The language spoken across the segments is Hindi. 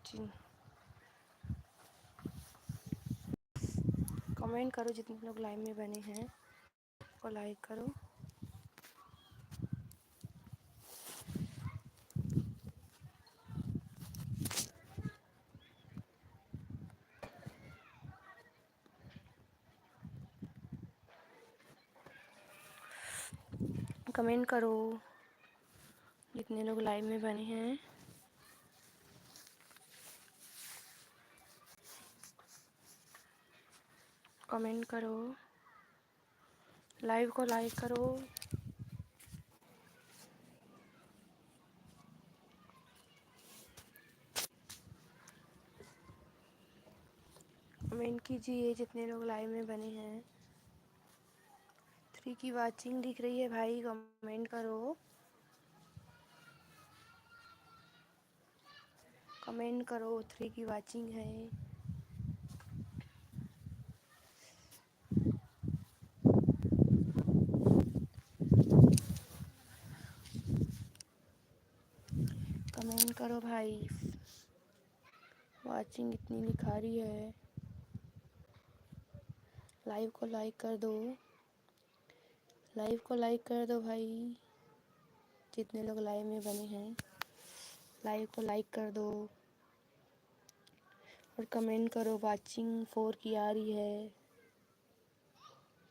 वाचिंग। कमेंट करो जितने लोग लाइव में बने हैं और लाइक करो। कमेंट करो जितने लोग लाइव में बने हैं। कमेंट करो, लाइव को लाइक करो। कमेंट कीजिए जितने लोग लाइव में बने हैं। 3 की वाचिंग दिख रही है भाई, कमेंट करो। कमेंट करो, 3 की वाचिंग है। कमेंट करो भाई, वाचिंग इतनी दिखा रही है। लाइव को लाइक कर दो, लाइव को लाइक कर दो भाई। जितने लोग लाइव में बने हैं लाइव को लाइक कर दो और कमेंट करो। वाचिंग 4 की आ रही है,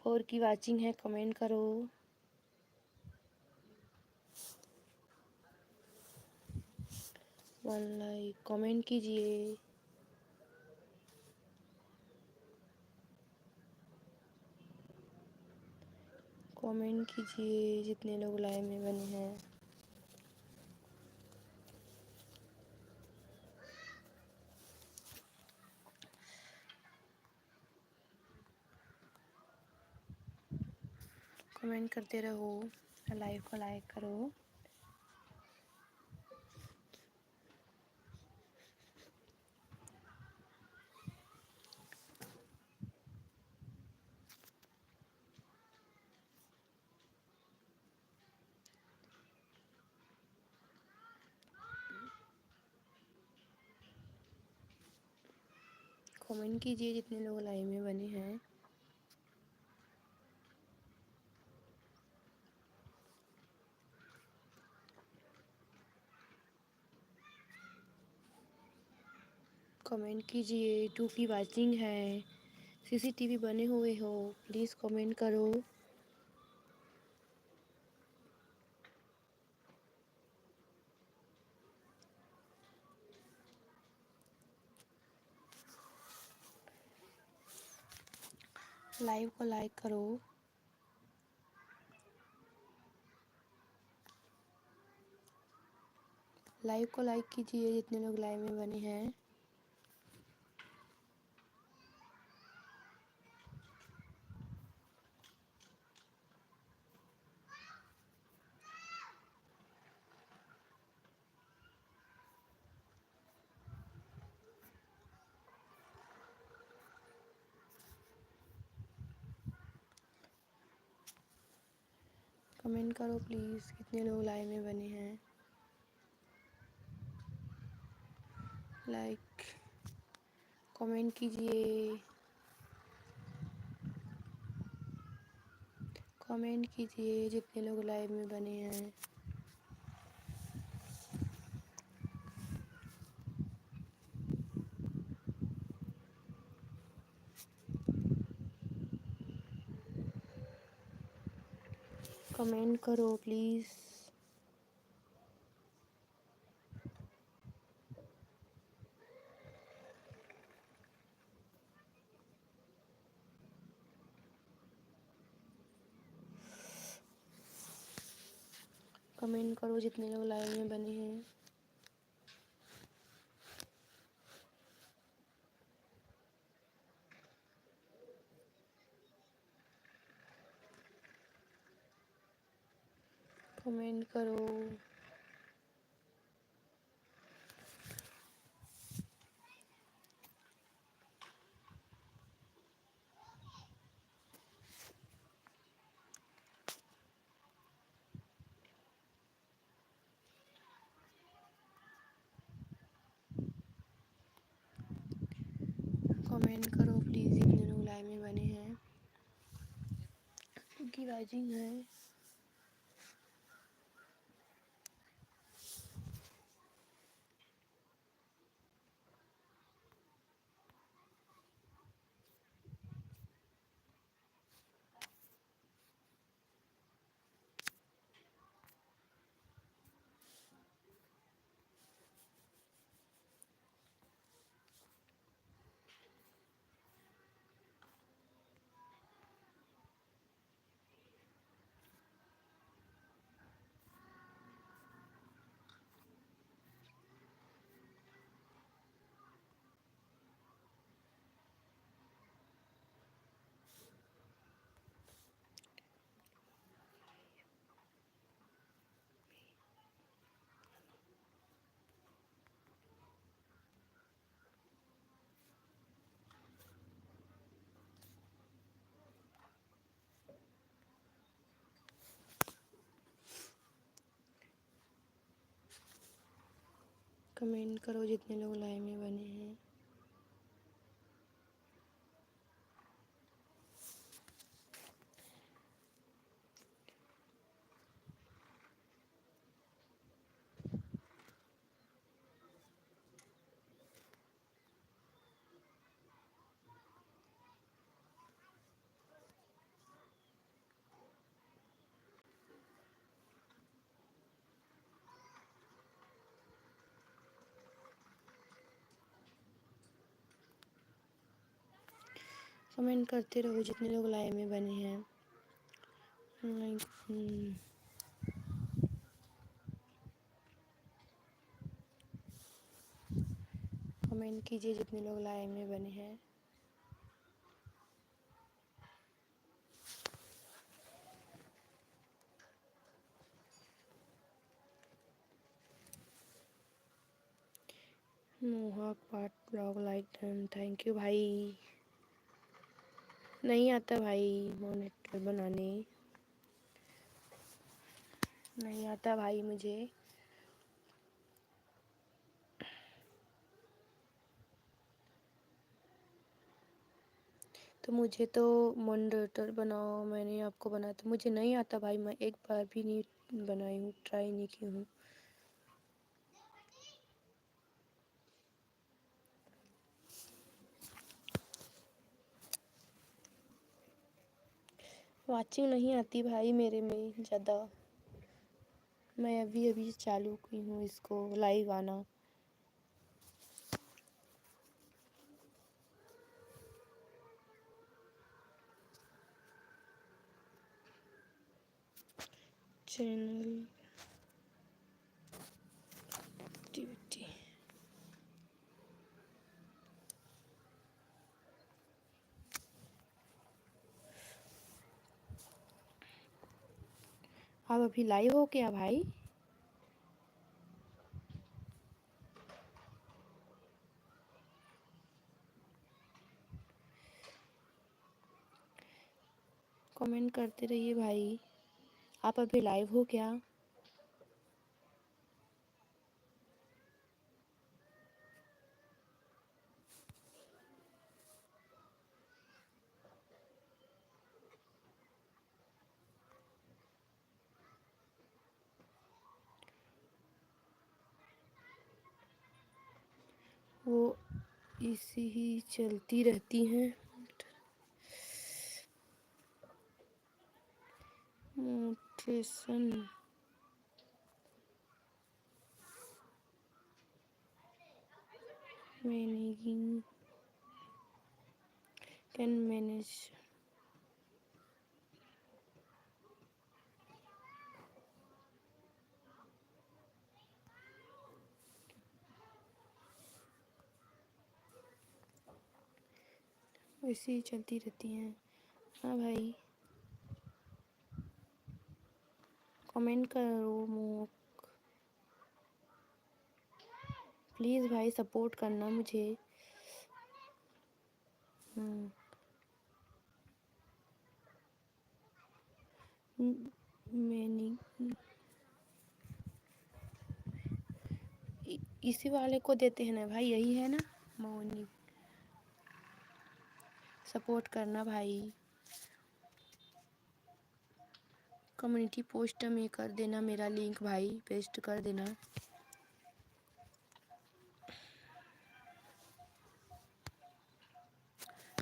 4 की वाचिंग है, कमेंट करो। वन लाइक कमेंट कीजिए। कमेंट कीजिए जितने लोग लाइव में बने हैं। कमेंट करते रहो, लाइव को लाइक करो। कमेंट कीजिए जितने लोग लाइव में बने हैं। कमेंट कीजिए, 2 की वाचिंग है। सीसीटीवी बने हुए हो, प्लीज़ कमेंट करो। लाइव को लाइक करो। लाइव को लाइक कीजिए जितने लोग लाइव में बने हैं। कमेंट करो प्लीज़ कितने लोग लाइव में बने हैं। लाइक कमेंट कीजिए, कमेंट कीजिए जितने लोग लाइव में बने हैं। कमेंट करो प्लीज़। कमेंट करो जितने लोग लाइव में बने हैं। कमेंट करो। कमेंट करो प्लीज़, जितने लोग लाइव में बने हैं की वाइजिंग है। कमेंट करो जितने लोग लाइव में बने हैं। कमेंट करते रहो जितने लोग लाइव में बने हैं। कमेंट कीजिए जितने लोग लाइव में बने हैं। मोहक part blog like done, thank you भाई। नहीं आता भाई मॉनिटर बनाने, नहीं आता भाई मुझे। तो मुझे तो मॉडरेटर बनाओ, मैंने आपको बनाया तो मुझे नहीं आता भाई, मैं एक बार भी नहीं बनाई हूँ, ट्राई नहीं की हूँ। वाचिंग नहीं आती भाई मेरे में ज़्यादा, मैं अभी अभी चालू की हूँ इसको लाइव आना। चैनल एक्टिविटी आप अभी लाइव हो क्या भाई? कमेंट करते रहिए भाई। आप अभी लाइव हो क्या? वो इसी ही चलती रहती हैं मोटिवेशन। Managing can manage. वैसे ही चलती रहती हैं। हाँ भाई कमेंट करो प्लीज़ भाई, सपोर्ट करना मुझे। मैंने इसी वाले को देते हैं ना भाई, यही है ना मौनी। सपोर्ट करना भाई। कम्युनिटी पोस्ट में कर देना मेरा लिंक भाई, पेस्ट कर देना।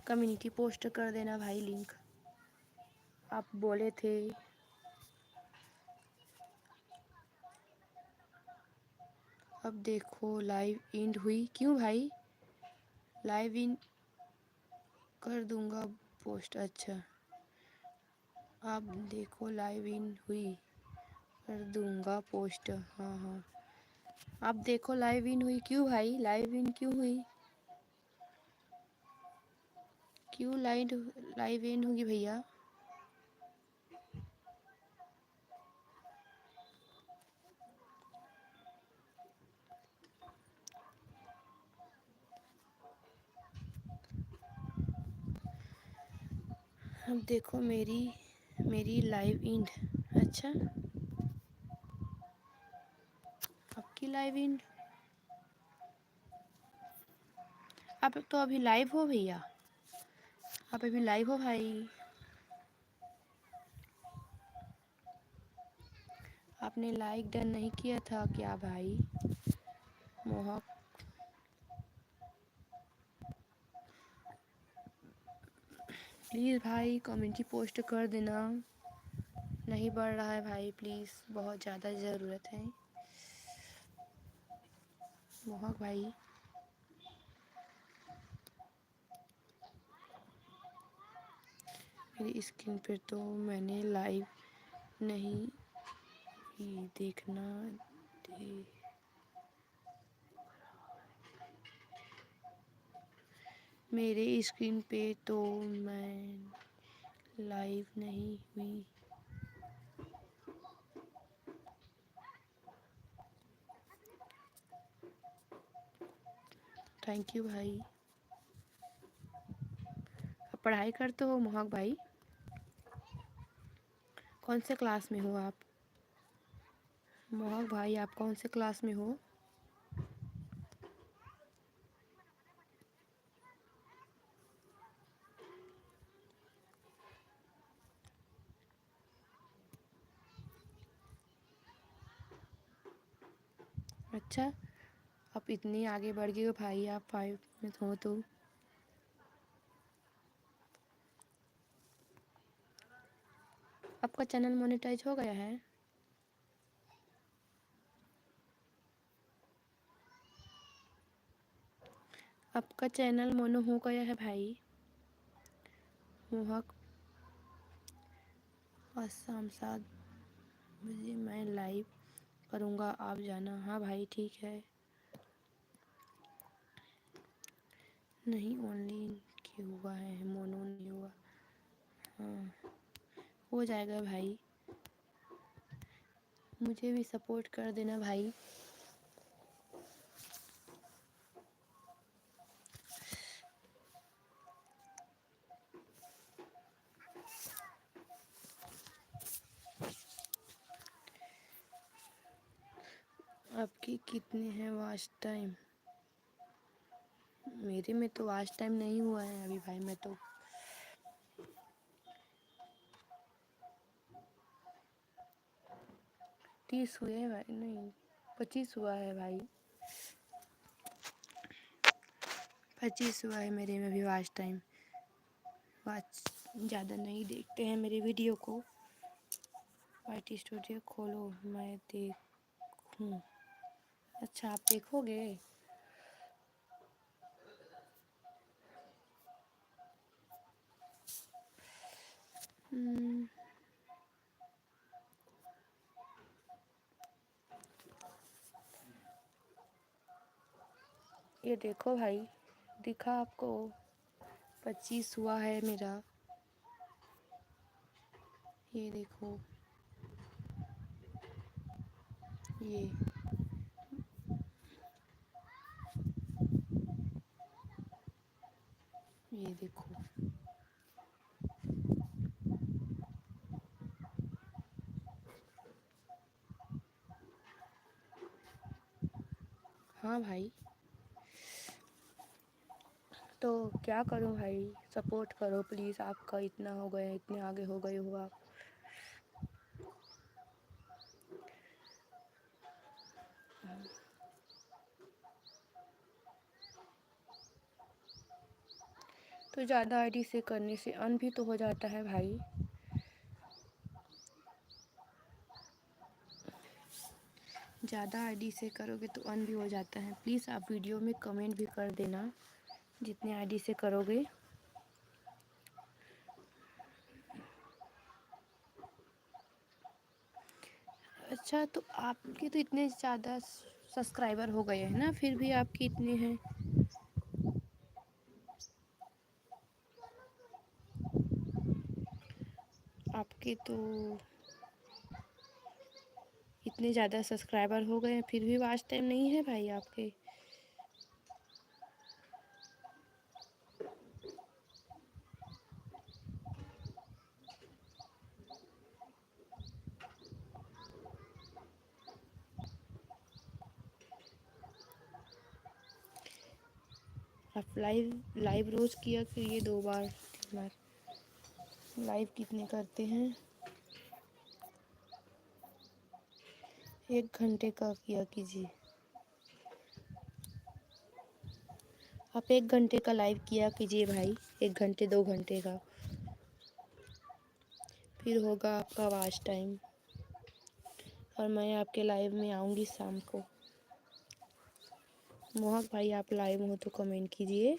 कम्युनिटी पोस्ट कर देना भाई लिंक, आप बोले थे। अब देखो लाइव एंड हुई, क्यों भाई? लाइव इन कर दूंगा पोस्ट। अच्छा, आप देखो लाइव इन हुई, कर दूंगा पोस्ट। हाँ हाँ, आप देखो लाइव इन हुई, क्यों भाई? लाइव इन क्यों हुई? क्यों लाइव इन होगी भैया? अब देखो मेरी लाइव इंड। अच्छा, आपकी लाइव इंड। आप तो अभी लाइव हो भैया, आप अभी लाइव हो भाई। आपने लाइक डन नहीं किया था क्या भाई? मोहक, प्लीज़ भाई कम्युनिटी पोस्ट कर देना। नहीं बढ़ रहा है भाई, प्लीज़, बहुत ज़्यादा ज़रूरत है। मोहक भाई, मेरी स्क्रीन पर तो मैंने लाइव नहीं भी देखना दे। मेरे स्क्रीन पे तो मैं लाइव नहीं हुई। थैंक यू भाई। आप पढ़ाई करते हो मोहक भाई? कौन से क्लास में हो आप? मोहक भाई आप कौन से क्लास में हो? अच्छा, आप इतनी आगे बढ़ गए हो भाई, आप 5 में हो तो। आपका चैनल मोनेटाइज हो गया है? आपका चैनल मोनो हो गया है भाई मोहक। आज शाम 7 बजे मैं लाइव करूँगा, आप जाना। हाँ भाई ठीक है। नहीं ओनली के हुआ है, मोनो नहीं हुआ। हाँ हो जाएगा भाई, मुझे भी सपोर्ट कर देना भाई। आपकी कितने हैं वॉच टाइम? मेरे में तो वॉच टाइम नहीं हुआ है अभी भाई, मैं तो 30 हुए हैं भाई, नहीं 25 हुआ है भाई, 25 हुआ है मेरे में भी वॉच टाइम। वॉच ज़्यादा नहीं देखते हैं मेरे वीडियो को। वाइट स्टूडियो खोलो मैं देखूँ। अच्छा आप देखोगे? ये देखो भाई, दिखा आपको? 25 हुआ है मेरा, ये देखो, ये ये देखो। हाँ भाई, तो क्या करूं भाई, सपोर्ट करो प्लीज़। आपका इतना हो गए, इतने आगे हो गए हो आप। तो ज़्यादा आईडी से करने से अर्न भी तो हो जाता है भाई। ज़्यादा आईडी से करोगे तो अर्न भी हो जाता है। प्लीज़ आप वीडियो में कमेंट भी कर देना जितने आईडी से करोगे। अच्छा, तो आपके तो इतने ज़्यादा सब्सक्राइबर हो गए हैं ना, फिर भी आपके इतने हैं। आपके तो इतने ज़्यादा सब्सक्राइबर हो गए हैं, फिर भी वॉच टाइम नहीं है भाई आपके। आप लाइव रोज़ किया करिए, 2 बार 3 बार। लाइव कितने करते हैं? 1 घंटे का किया कीजिए। आप 1 घंटे का लाइव किया कीजिए भाई, 1 घंटे 2 घंटे का, फिर होगा आपका वॉच टाइम। और मैं आपके लाइव में आऊँगी शाम को। मोहक भाई आप लाइव हो तो कमेंट कीजिए।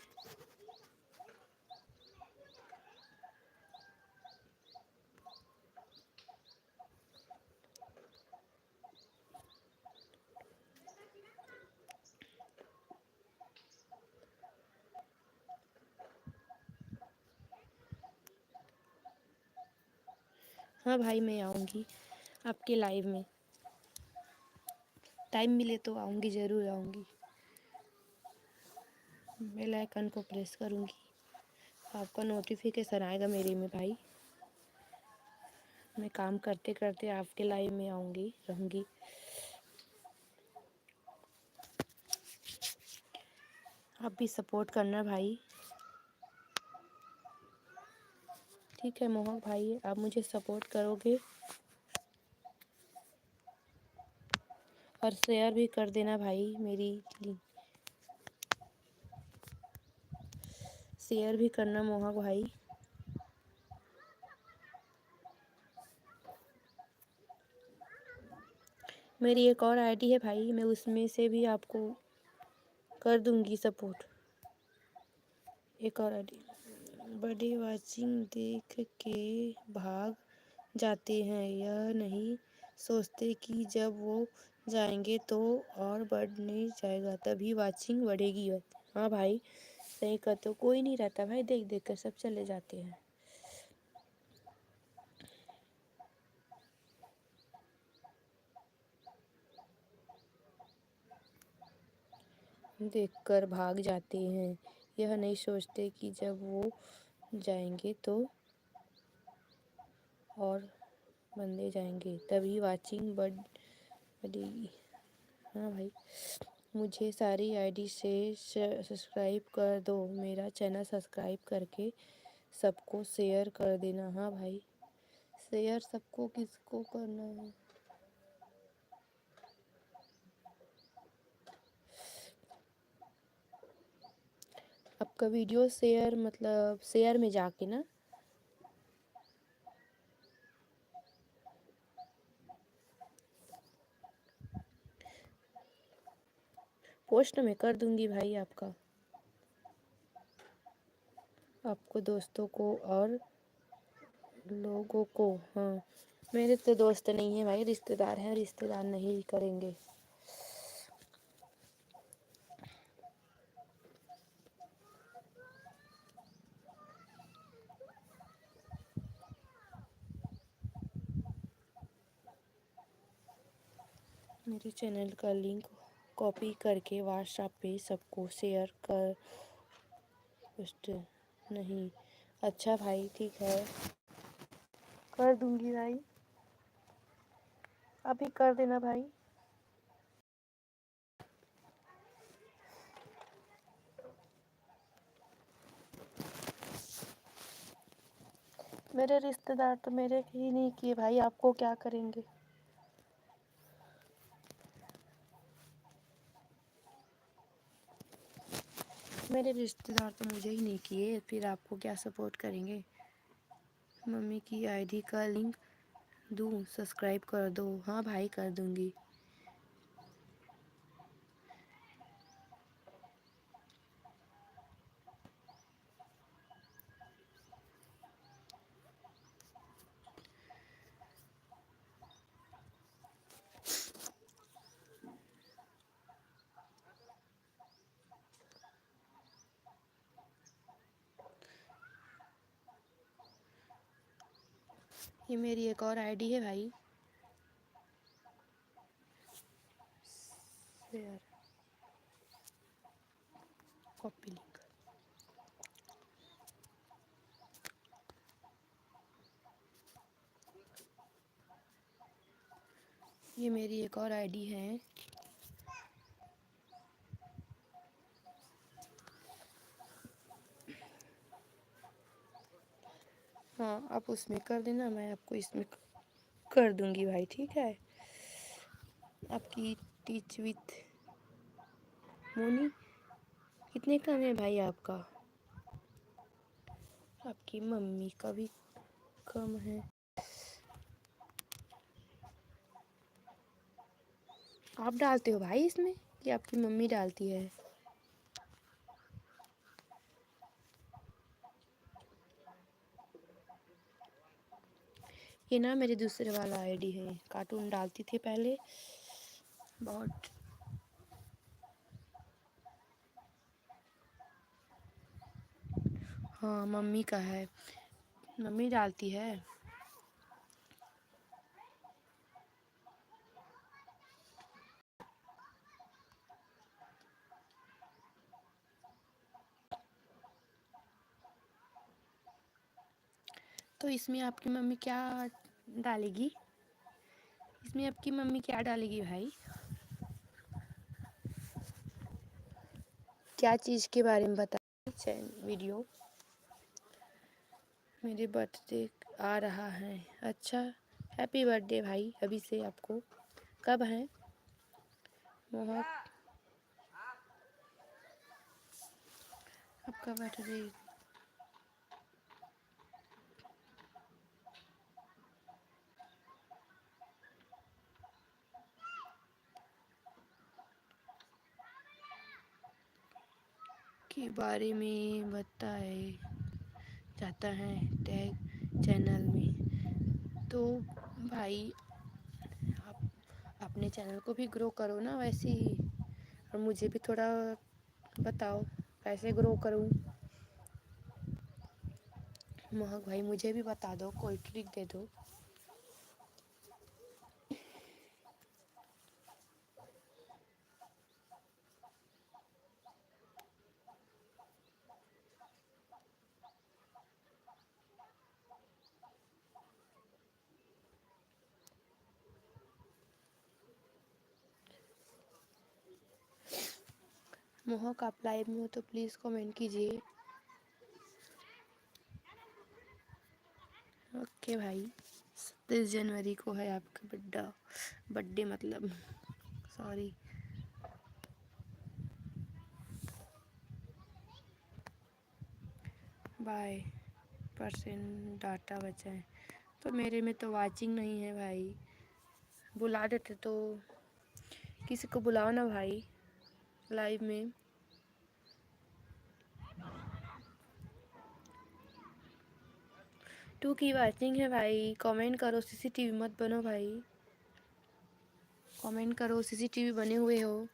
हाँ भाई, मैं आऊँगी आपके लाइव में, टाइम मिले तो आऊँगी, ज़रूर आऊँगी। बेल आइकन को प्रेस करूँगी, आपका नोटिफिकेशन आएगा मेरे में भाई। मैं काम करते करते आपके लाइव में आऊँगी, रहूँगी। आप भी सपोर्ट करना भाई। ठीक है मोहक भाई, आप मुझे सपोर्ट करोगे और शेयर भी कर देना भाई। मेरी शेयर भी करना मोहक भाई। मेरी एक और आईडी है भाई, मैं उसमें से भी आपको कर दूँगी सपोर्ट। एक और आईडी, बड़ी वाचिंग देख के भाग जाते हैं, यह नहीं सोचते कि जब वो जाएंगे तो और बढ़ने जाएगा, तभी वाचिंग बढ़ेगी। हाँ भाई, सही कहते हो, कोई नहीं रहता भाई, देख देख कर सब चले जाते हैं। देख कर भाग जाते हैं, यह नहीं सोचते कि जब वो जाएंगे तो और बंदे जाएंगे, तभी वाचिंग बढ़ेगी। हाँ भाई, मुझे सारी आईडी से सब्सक्राइब कर दो। मेरा चैनल सब्सक्राइब करके सबको शेयर कर देना। हाँ भाई, शेयर सबको किसको करना है? आपका वीडियो शेयर मतलब शेयर में जाके ना, पोस्ट में कर दूंगी भाई आपका, आपको दोस्तों को और लोगों को। हाँ, मेरे तो दोस्त नहीं है भाई, रिश्तेदार हैं, रिश्तेदार नहीं करेंगे। मेरे चैनल का लिंक कॉपी करके व्हाट्सएप पे सबको शेयर कर पोस्ट नहीं। अच्छा भाई, ठीक है, कर दूंगी भाई, अभी कर देना भाई। मेरे रिश्तेदार तो मेरे ही नहीं किए भाई, आपको क्या करेंगे। मेरे रिश्तेदार तो मुझे ही नहीं किए, फिर आपको क्या सपोर्ट करेंगे। मम्मी की आईडी का लिंक दूँ, सब्सक्राइब कर दो। हाँ भाई कर दूँगी। ये मेरी एक और आईडी है भाई। Share, copy link. ये मेरी एक और आईडी है। हाँ आप उसमें कर देना, मैं आपको इसमें कर दूँगी भाई, ठीक है। आपकी टीच विथ मोनी कितने कम है भाई आपका। आपकी मम्मी का भी कम है। आप डालते हो भाई इसमें कि आपकी मम्मी डालती है। ये ना मेरे दूसरे वाला आईडी है, कार्टून डालती थी पहले बहुत। हाँ मम्मी का है, मम्मी डालती है। तो इसमें आपकी मम्मी क्या डालेगी, इसमें आपकी मम्मी क्या डालेगी भाई। क्या चीज़ के बारे में बताइए वीडियो। मेरे बर्थडे आ रहा है। अच्छा हैप्पी बर्थडे भाई अभी से आपको। कब है मोहक आपका बर्थडे। के बारे में बताए जाता है टैग चैनल में। तो भाई आप अपने चैनल को भी ग्रो करो ना वैसे ही, और मुझे भी थोड़ा बताओ कैसे ग्रो करूं। महक भाई मुझे भी बता दो, कोई ट्रिक दे दो। महक आप लाइव में हो तो प्लीज़ कमेंट कीजिए। ओके भाई 27 जनवरी को है आपका बर्थडे मतलब, सॉरी। बाय परसेंट डाटा बचा है। तो मेरे में तो वाचिंग नहीं है भाई, बुला देते तो। किसी को बुलाओ ना भाई लाइव में। टू की वाचिंग है भाई, कमेंट करो, सीसीटीवी मत बनो भाई। कमेंट करो, सीसीटीवी बने हुए हो।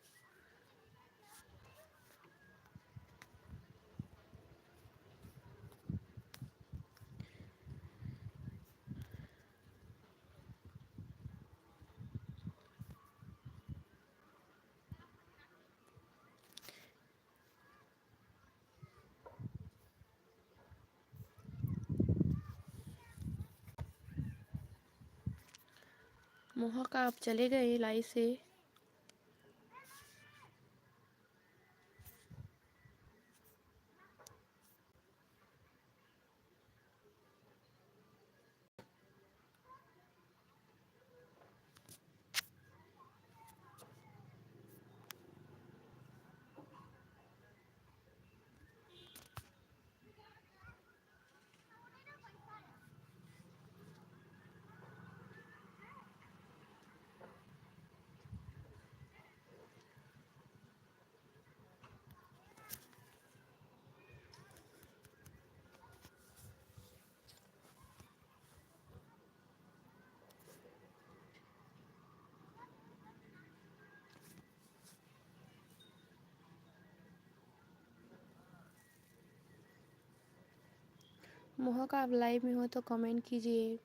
मोहक आप चले गए लाइव से। मोहक आप लाइव में हो तो कमेंट कीजिए।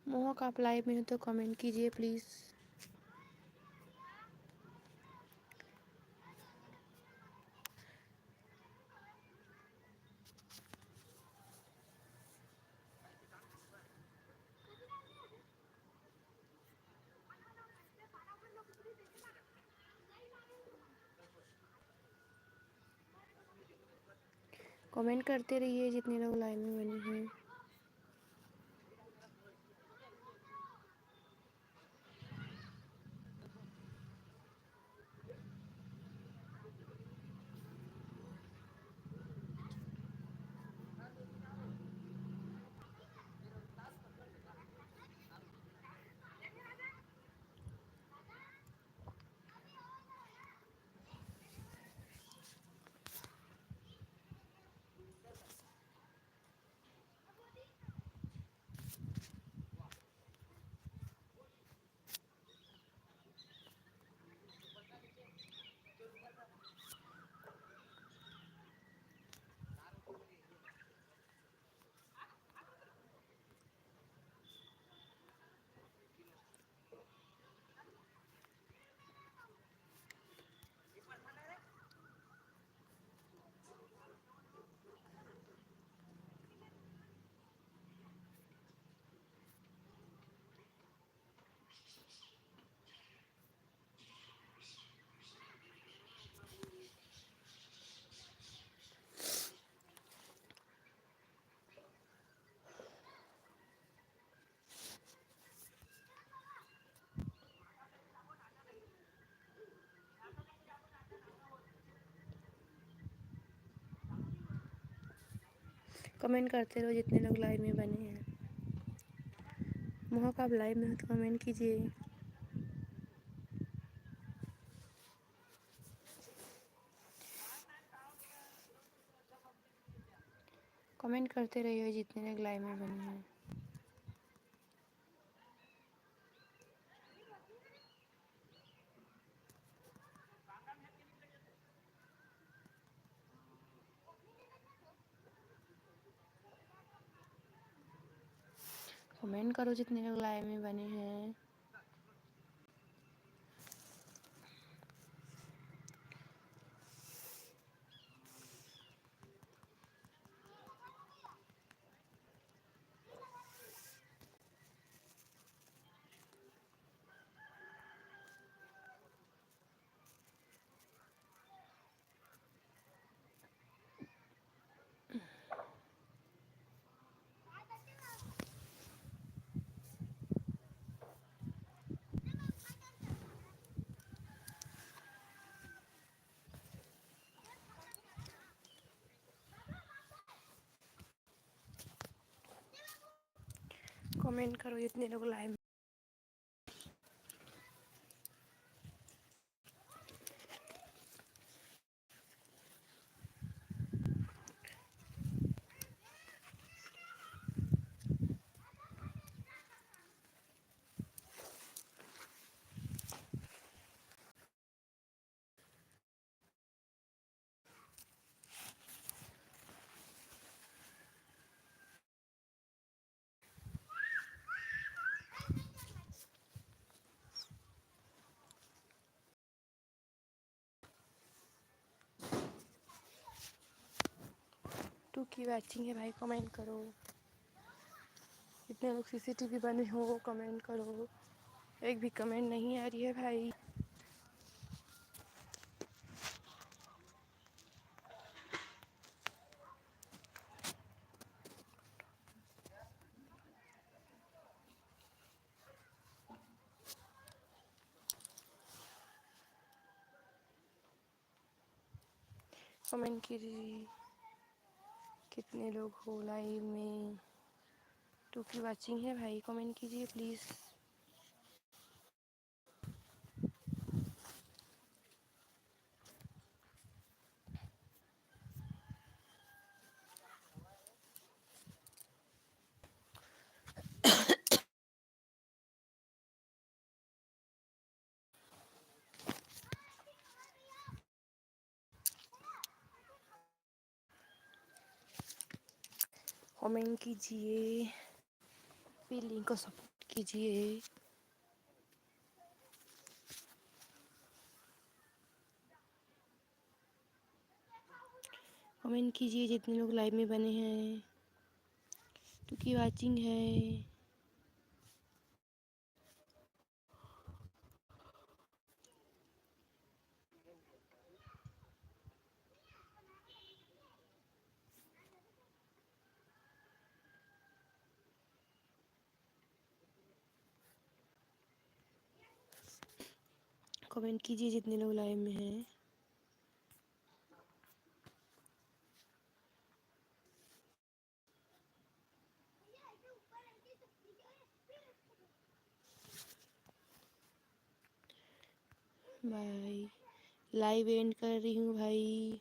मोहक आप लाइव में हो तो कमेंट कीजिए प्लीज़। कमेंट करते रहिए जितने लोग लाइव में बने हैं। कमेंट करते रहो जितने लोग लाइव में बने हैं। मोहक आप लाइव में हो तो कमेंट कीजिए। कमेंट करते रहिए जितने लोग लाइव में बने हैं। कमेंट करो जितने लोग लाइव में बने हैं। कमेंट करो जितने लोग लाइव। टू की वॉचिंग है भाई, कमेंट करो। जितने लोग सीसीटीवी बने हो वो कमेंट करो। एक भी कमेंट नहीं आ रही है भाई। कमेंट कीजिए कितने लोग हो लाइव में। टू की वॉचिंग है भाई, कमेंट कीजिए प्लीज़। कमेंट कीजिए, फीलिंग को सपोर्ट कीजिए। कमेंट कीजिए जितने लोग लाइव में बने हैं, क्योंकि वाचिंग है। कमेंट कीजिए जितने लोग लाइव में हैं। बाय, लाइव एंड कर रही हूँ भाई।